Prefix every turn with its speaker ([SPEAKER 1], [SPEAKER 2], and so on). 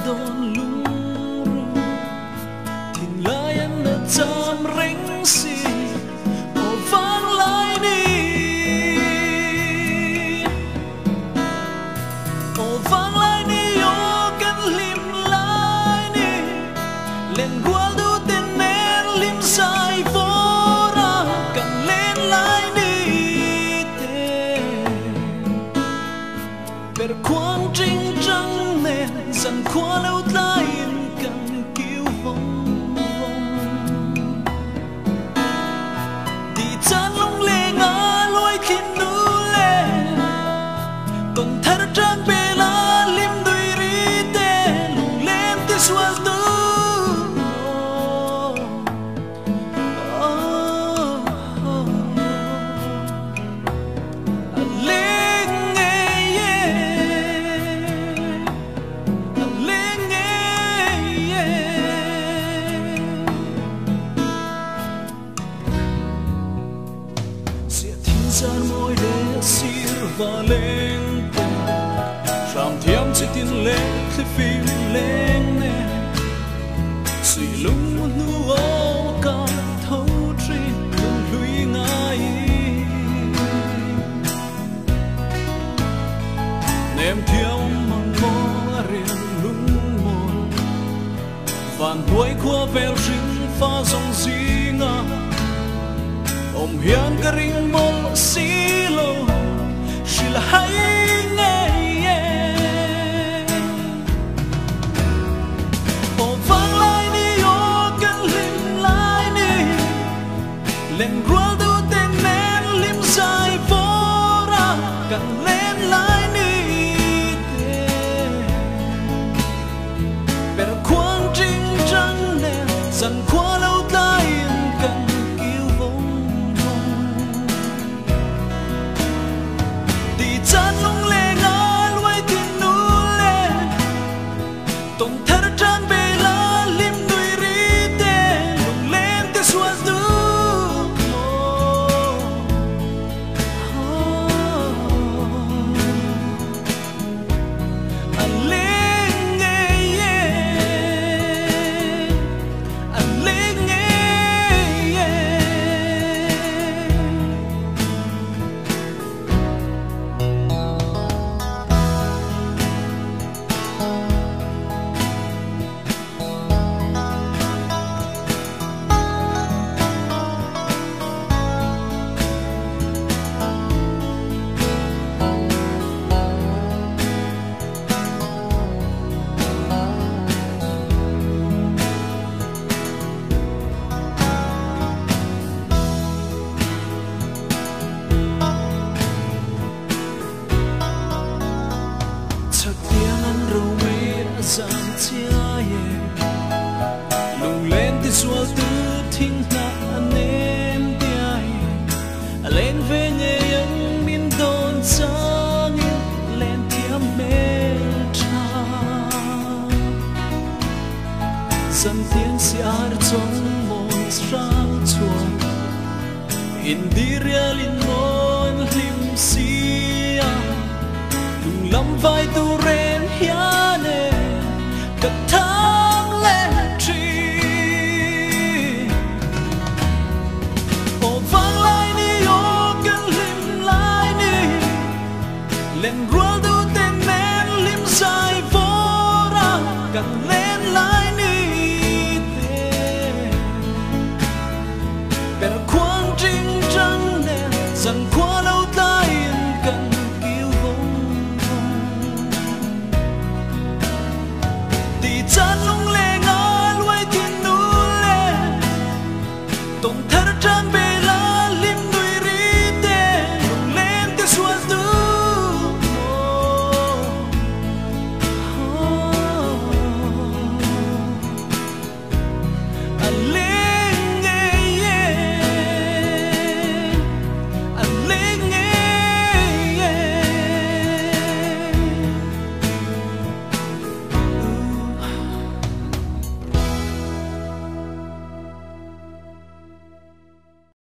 [SPEAKER 1] đồn lung thìn lại anh đã chạm rinh xì ô vang lại đi ô vang lại đi ô cắn lim lại đi lên qua đu tên nén lim dài vô ra cắn lên lại đi per quang trinh trăng nền dần qua lâu lại cần cứu vong đi chân lung lê ngã lối khi nu lê còn thar trăng bê la lim đuôi ri tê lung lên tê sual tu gian môi để xir và lên tràm thiam chỉ tin lên khi phim lên nè suy lung nu ô ca thấu tri đường lùi ngay ném theo măng mò riêng lung mồi vàn đuôi qua veo rinh pha dòng gì ngà om hian ka ring mol silo sila hay nghe o vang lại đi o kan lim lại đi lên rua du tên nén lim dài vô ra kan lên lại đi per quang trinh trăng nè dần qua lâu tai cần chân lung lê ngã lối tin nu lê tông thar trăng bê la lim đuôi ri tê lung lên tê xua du anh lên nghe anh lên nghe dàn chia lung lên thì xua tư thinh na nên tiai lên về nghe những miền đồn sang lên tiêm mê cha dần tiếng xiar trong môi sang chuột in đi ria linh môn lim xia lung lắm vai tu ren hiane cất thang lên tri ô vang lại đi ô cần lim lại đi lên rua du tên nén lim dài vô ra cần lên lại đi per